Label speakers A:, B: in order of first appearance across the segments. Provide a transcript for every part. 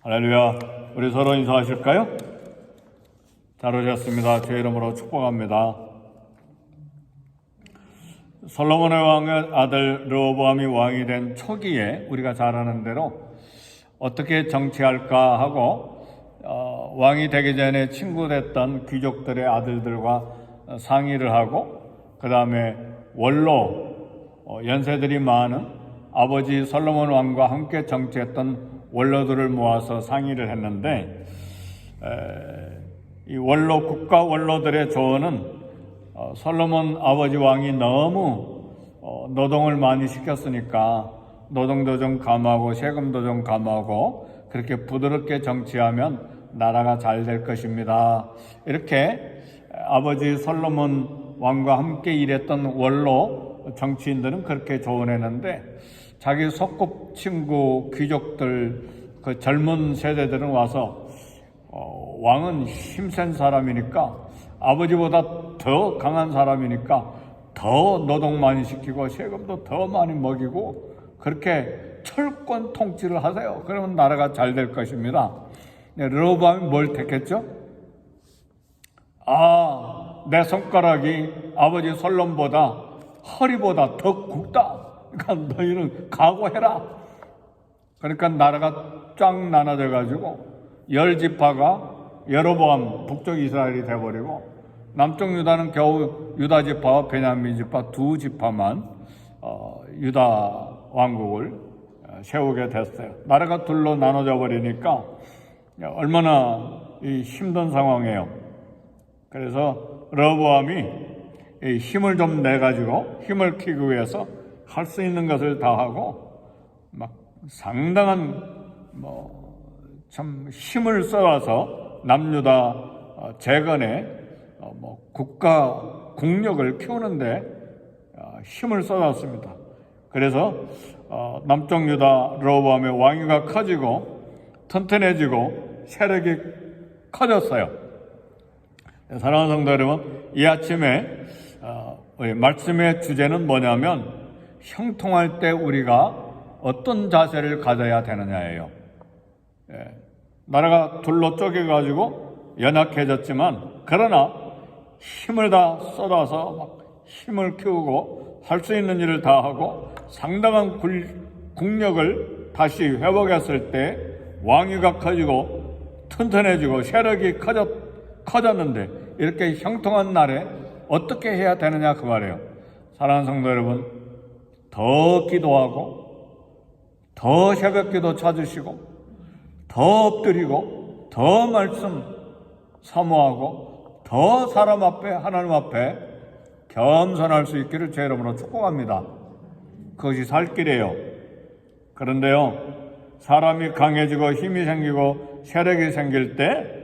A: 할렐루야. 우리 서로 인사하실까요? 잘 오셨습니다. 제 이름으로 축복합니다. 솔로몬의 왕의 아들 르호보암이 왕이 된 초기에 우리가 잘 아는 대로 어떻게 정치할까 하고 왕이 되기 전에 친구됐던 귀족들의 아들들과 상의를 하고 그 다음에 원로 연세들이 많은 아버지 솔로몬 왕과 함께 정치했던 원로들을 모아서 상의를 했는데 이 국가 원로들의 조언은 솔로몬 아버지 왕이 너무 노동을 많이 시켰으니까 노동도 좀 감하고 세금도 좀 감하고 그렇게 부드럽게 정치하면 나라가 잘 될 것입니다. 이렇게 아버지 솔로몬 왕과 함께 일했던 원로 정치인들은 그렇게 조언했는데 자기 소꿉친구 귀족들 그 젊은 세대들은 와서 왕은 힘센 사람이니까 아버지보다 더 강한 사람이니까 더 노동 많이 시키고 세금도 더 많이 먹이고 그렇게 철권 통치를 하세요. 그러면 나라가 잘 될 것입니다. 르호보암이 뭘 택했죠? 내 손가락이 아버지 솔로몬보다 허리보다 더 굵다. 그러니까 너희는 각오해라. 그러니까 나라가 쫙 나눠져 가지고 10지파가 여로보암 북쪽 이스라엘이 돼버리고 남쪽 유다는 겨우 유다 지파와 베냐민 지파 두 지파만 유다 왕국을 세우게 됐어요. 나라가 둘로 나눠져 버리니까 얼마나 힘든 상황이에요. 그래서 르호보암이 힘을 좀 내가지고 힘을 키우기 위해서 할 수 있는 것을 다 하고 막 상당한 참 힘을 써와서 남유다 재건에 국가 국력을 키우는데 힘을 쏟았습니다. 그래서 남쪽 유다 르호보암의 왕위가 커지고 튼튼해지고 세력이 커졌어요. 사랑하는 성도 여러분, 이 아침에 말씀의 주제는 뭐냐면 형통할 때 우리가 어떤 자세를 가져야 되느냐예요. 나라가 둘로 쪼개가지고 연약해졌지만 그러나 힘을 다 쏟아서 막 힘을 키우고 할 수 있는 일을 다 하고 상당한 국력을 다시 회복했을 때 왕위가 커지고 튼튼해지고 세력이 커졌는데 이렇게 형통한 날에 어떻게 해야 되느냐 그 말이에요. 사랑하는 성도 여러분, 더 기도하고 더 새벽기도 찾으시고 더 엎드리고 더 말씀 사모하고 더 사람 앞에 하나님 앞에 겸손할 수 있기를 제 이름으로 축복합니다. 그것이 살 길이에요. 그런데요, 사람이 강해지고 힘이 생기고 세력이 생길 때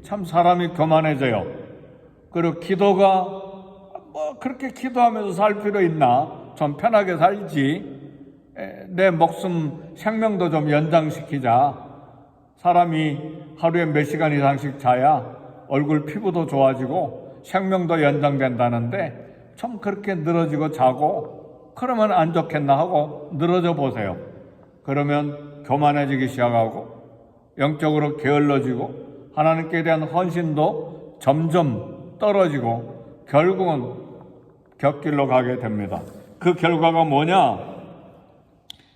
A: 참 사람이 교만해져요. 그리고 기도가 그렇게 기도하면서 살 필요 있나? 좀 편하게 살지. 내 목숨 생명도 좀 연장시키자. 사람이 하루에 몇 시간 이상씩 자야 얼굴 피부도 좋아지고 생명도 연장된다는데 좀 그렇게 늘어지고 자고 그러면 안 좋겠나 하고 늘어져 보세요. 그러면 교만해지기 시작하고 영적으로 게을러지고 하나님께 대한 헌신도 점점 떨어지고 결국은 곁길로 가게 됩니다. 그 결과가 뭐냐?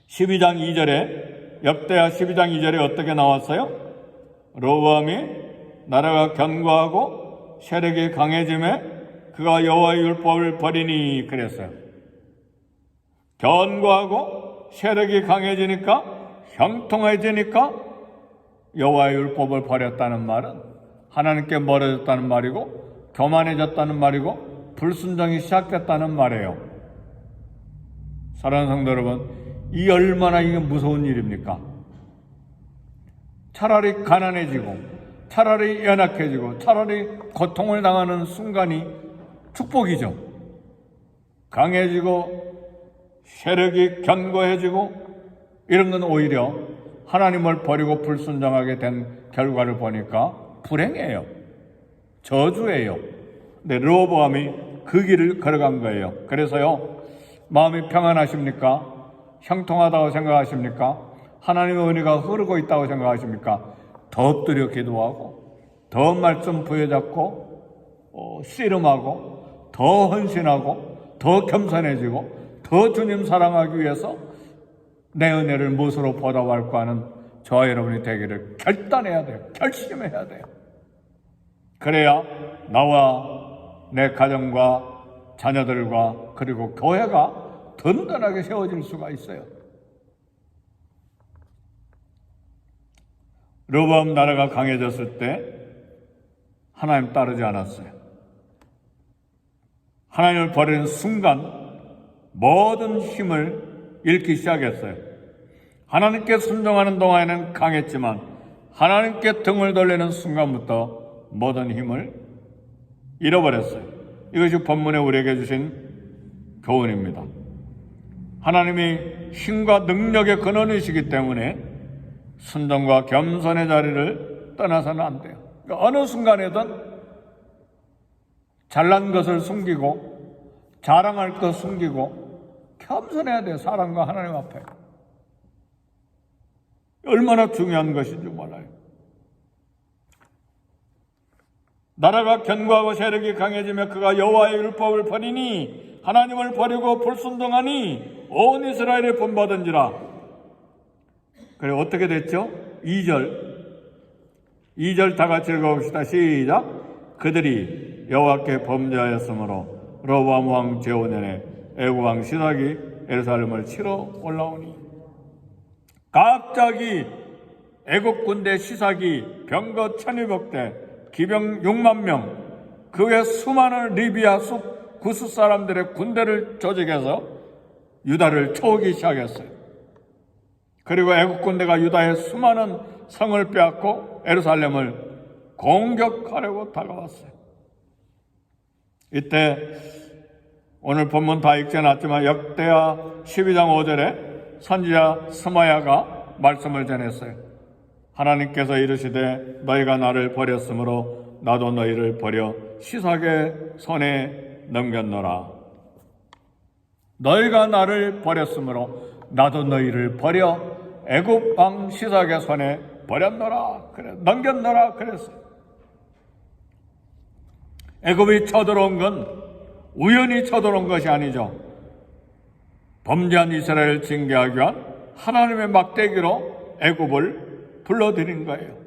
A: 12장 2절에 역대하 12장 2절에 어떻게 나왔어요? 르호보암이 나라가 견고하고 세력이 강해짐에 그가 여호와의 율법을 버리니 그랬어요. 견고하고 세력이 강해지니까 형통해지니까 여호와의 율법을 버렸다는 말은 하나님께 멀어졌다는 말이고 교만해졌다는 말이고 불순종이 시작됐다는 말이에요. 사랑하는 성도 여러분, 이 얼마나 이게 무서운 일입니까? 차라리 가난해지고 차라리 연약해지고 차라리 고통을 당하는 순간이 축복이죠. 강해지고 세력이 견고해지고 이런 건 오히려 하나님을 버리고 불순종하게 된 결과를 보니까 불행이에요. 저주예요. 근데 르호보암이 그 길을 걸어간 거예요. 그래서요, 마음이 평안하십니까? 형통하다고 생각하십니까? 하나님의 은혜가 흐르고 있다고 생각하십니까? 더 엎드려 기도하고, 더 말씀 부여잡고, 씨름하고, 더 헌신하고, 더 겸손해지고, 더 주님 사랑하기 위해서 내 은혜를 무엇으로 보답할까 하는 저와 여러분이 되기를 결단해야 돼요. 결심해야 돼요. 그래야 나와 내 가정과 자녀들과 그리고 교회가 든든하게 세워질 수가 있어요. 르호보암 나라가 강해졌을 때 하나님 따르지 않았어요. 하나님을 버리는 순간 모든 힘을 잃기 시작했어요. 하나님께 순종하는 동안에는 강했지만 하나님께 등을 돌리는 순간부터 모든 힘을 잃어버렸어요. 이것이 본문에 우리에게 주신 교훈입니다. 하나님이 힘과 능력의 근원이시기 때문에 순종과 겸손의 자리를 떠나서는 안 돼요. 그러니까 어느 순간에든 잘난 것을 숨기고 자랑할 것 숨기고 겸손해야 돼요. 사람과 하나님 앞에. 얼마나 중요한 것인지 몰라요. 나라가 견고하고 세력이 강해지며 그가 여호와의 율법을 버리니 하나님을 버리고 불순종하니 온 이스라엘이 본받은지라. 그래 어떻게 됐죠? 2절 다 같이 읽어봅시다. 시작. 그들이 여호와께 범죄하였으므로 르호보암 왕 제5년에 애굽 왕 시삭이 예루살렘을 치러 올라오니 갑자기 애굽 군대 시삭이 병거 1200대 기병 6만 명, 그 외 수많은 리비아 숲 구스 사람들의 군대를 조직해서 유다를 쳐오기 시작했어요. 그리고 애국 군대가 유다의 수많은 성을 빼앗고 예루살렘을 공격하려고 다가왔어요. 이때 오늘 본문 다 읽지 않았지만 역대하 12장 5절에 선지자 스마야가 말씀을 전했어요. 하나님께서 이르시되 너희가 나를 버렸으므로 나도 너희를 버려 시삭의 손에 넘겼노라. 너희가 나를 버렸으므로 나도 너희를 버려 애굽 왕 시삭의 손에 버렸노라. 그래 넘겼노라 그랬어요. 애굽이 쳐들어온 건 우연히 쳐들어온 것이 아니죠. 범죄한 이스라엘을 징계하기 위한 하나님의 막대기로 애굽을 불러들인 거예요.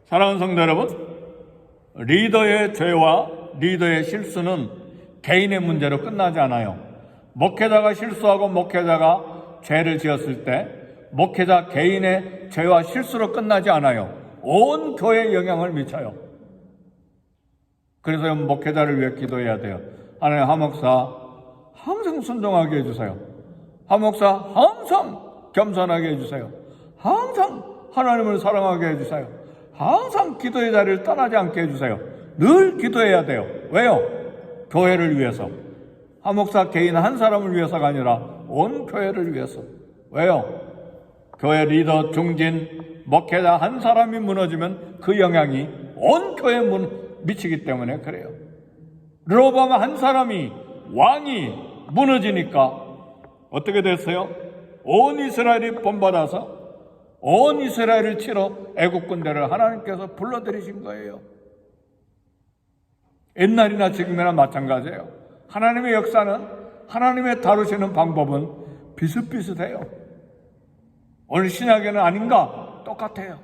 A: 사랑하는 성도 여러분, 리더의 죄와 리더의 실수는 개인의 문제로 끝나지 않아요. 목회자가 실수하고 목회자가 죄를 지었을 때 목회자 개인의 죄와 실수로 끝나지 않아요. 온 교회에 영향을 미쳐요. 그래서 목회자를 위해 기도해야 돼요. 하나님, 하목사 항상 순종하게 해주세요. 하목사 항상 겸손하게 해주세요. 항상 하나님을 사랑하게 해주세요. 항상 기도의 자리를 떠나지 않게 해주세요. 늘 기도해야 돼요. 왜요? 교회를 위해서. 하목사 개인 한 사람을 위해서가 아니라 온 교회를 위해서. 왜요? 교회 리더, 중진, 목회자 한 사람이 무너지면 그 영향이 온 교회에 미치기 때문에 그래요. 르호보암 한 사람이, 왕이 무너지니까 어떻게 됐어요? 온 이스라엘이 본받아서 온 이스라엘을 치러 애국 군대를 하나님께서 불러들이신 거예요. 옛날이나 지금이나 마찬가지예요. 하나님의 역사는, 하나님의 다루시는 방법은 비슷비슷해요. 오늘 신약에는 아닌가? 똑같아요.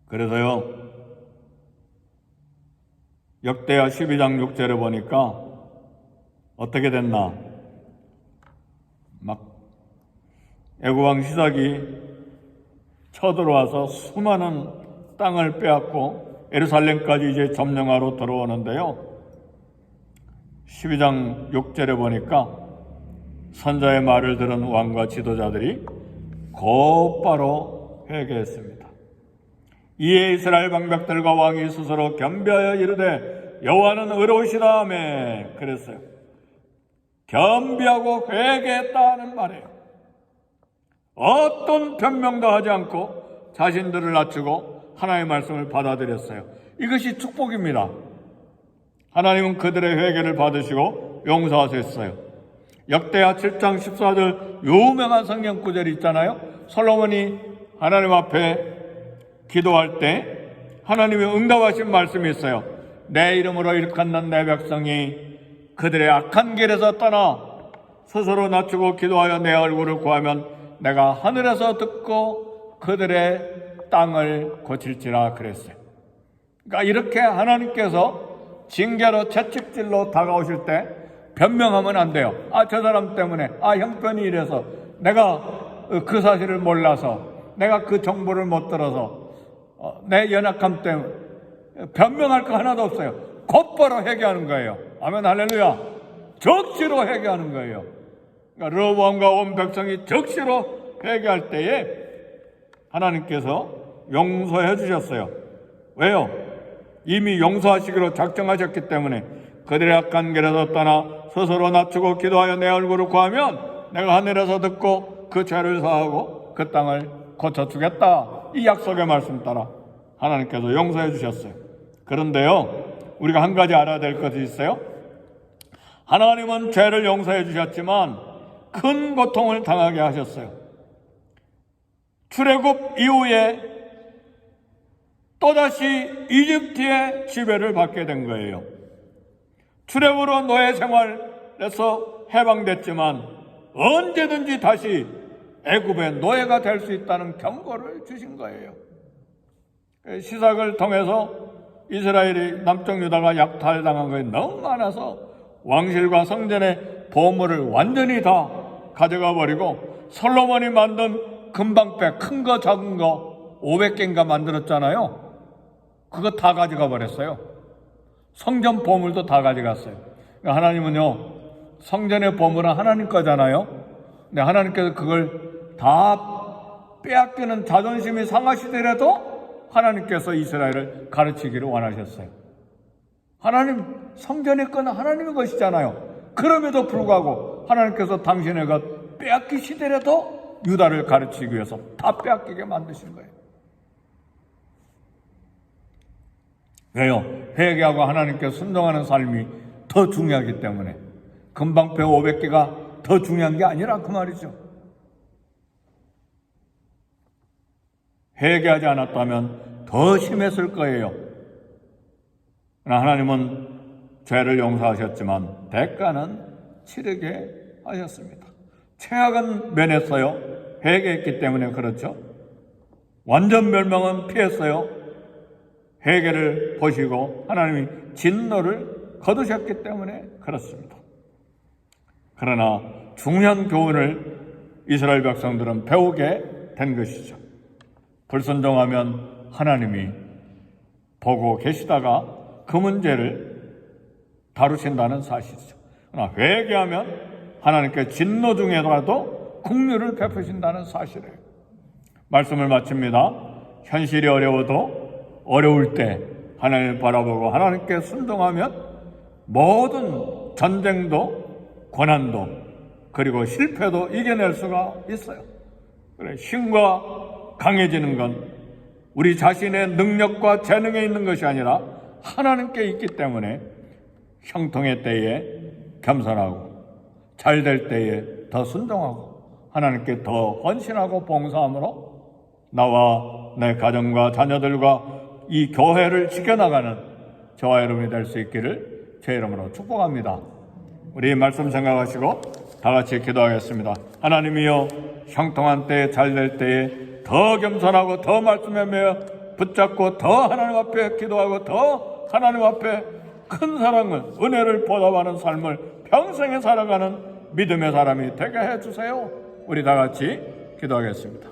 A: 그래서요, 역대하 12장 6절에 보니까 어떻게 됐나? 막 애굽왕 시삭이 쳐들어와서 수많은 땅을 빼앗고 예루살렘까지 이제 점령하러 들어오는데요. 12장 6절에 보니까 선자의 말을 들은 왕과 지도자들이 곧바로 회개했습니다. 이에 이스라엘 방백들과 왕이 스스로 겸비하여 이르되 여호와는 의로우시다 하며 그랬어요. 겸비하고 회개했다는 말이에요. 어떤 변명도 하지 않고 자신들을 낮추고 하나님의 말씀을 받아들였어요. 이것이 축복입니다. 하나님은 그들의 회개를 받으시고 용서하셨어요. 역대하 7장 14절 유명한 성경 구절이 있잖아요. 솔로몬이 하나님 앞에 기도할 때 하나님이 응답하신 말씀이 있어요. 내 이름으로 일컫는 내 백성이 그들의 악한 길에서 떠나 스스로 낮추고 기도하여 내 얼굴을 구하면 내가 하늘에서 듣고 그들의 땅을 고칠지라 그랬어요. 그러니까 이렇게 하나님께서 징계로 채찍질로 다가오실 때 변명하면 안 돼요. 저 사람 때문에, 형편이 이래서, 내가 그 사실을 몰라서, 내가 그 정보를 못 들어서, 내 연약함 때문에 변명할 거 하나도 없어요. 곧바로 회개하는 거예요. 아멘, 할렐루야. 적시로 회개하는 거예요. 그러니까 르호보암과 온 백성이 적시로 회개할 때에 하나님께서 용서해 주셨어요. 왜요? 이미 용서하시기로 작정하셨기 때문에. 그들의 악한 길에서 떠나 스스로 낮추고 기도하여 내 얼굴을 구하면 내가 하늘에서 듣고 그 죄를 사하고 그 땅을 고쳐주겠다. 이 약속의 말씀 따라 하나님께서 용서해 주셨어요. 그런데요, 우리가 한 가지 알아야 될 것이 있어요. 하나님은 죄를 용서해 주셨지만 큰 고통을 당하게 하셨어요. 출애굽 이후에 또다시 이집트의 지배를 받게 된 거예요. 출애굽으로 노예 생활에서 해방됐지만 언제든지 다시 애굽의 노예가 될 수 있다는 경고를 주신 거예요. 시삭을 통해서 이스라엘이 남쪽 유다가 약탈당한 것이 너무 많아서 왕실과 성전의 보물을 완전히 다 가져가 버리고 솔로몬이 만든 금방패 큰 거 작은 거 500개인가 만들었잖아요. 그거 다 가져가 버렸어요. 성전 보물도 다 가져갔어요. 하나님은요, 성전의 보물은 하나님 거잖아요. 근데 하나님께서 그걸 다 빼앗기는 자존심이 상하시더라도 하나님께서 이스라엘을 가르치기를 원하셨어요. 하나님, 성전의 건 하나님의 것이잖아요. 그럼에도 불구하고 하나님께서 당신의 것 빼앗기시더라도 유다를 가르치기 위해서 다 빼앗기게 만드신 거예요. 왜요? 회개하고 하나님께 순종하는 삶이 더 중요하기 때문에. 금방패 500개가 더 중요한 게 아니라 그 말이죠. 회개하지 않았다면 더 심했을 거예요. 그러나 하나님은 죄를 용서하셨지만 대가는 치르게 하셨습니다. 최악은 면했어요. 회개했기 때문에 그렇죠. 완전 멸망은 피했어요. 회개를 보시고 하나님이 진노를 거두셨기 때문에 그렇습니다. 그러나 중요한 교훈을 이스라엘 백성들은 배우게 된 것이죠. 불순종하면 하나님이 보고 계시다가 그 문제를 다루신다는 사실이죠. 그러나 회개하면 하나님께 진노 중에라도 긍휼을 베푸신다는 사실이에요. 말씀을 마칩니다. 현실이 어려워도 어려울 때 하나님을 바라보고 하나님께 순종하면 모든 전쟁도 고난도 그리고 실패도 이겨낼 수가 있어요. 그래, 힘과 강해지는 건 우리 자신의 능력과 재능에 있는 것이 아니라 하나님께 있기 때문에 형통의 때에 겸손하고 잘 될 때에 더 순종하고 하나님께 더 헌신하고 봉사함으로 나와 내 가정과 자녀들과 이 교회를 지켜나가는 저와 여러분이 될 수 있기를 제 이름으로 축복합니다. 우리 말씀 생각하시고 다 같이 기도하겠습니다. 하나님이여, 형통한 때에 잘 될 때에 더 겸손하고 더 말씀에 매여 붙잡고 더 하나님 앞에 기도하고 더 하나님 앞에 큰 사랑을, 은혜를 보답하는 삶을 평생에 살아가는 믿음의 사람이 되게 해주세요. 우리 다 같이 기도하겠습니다.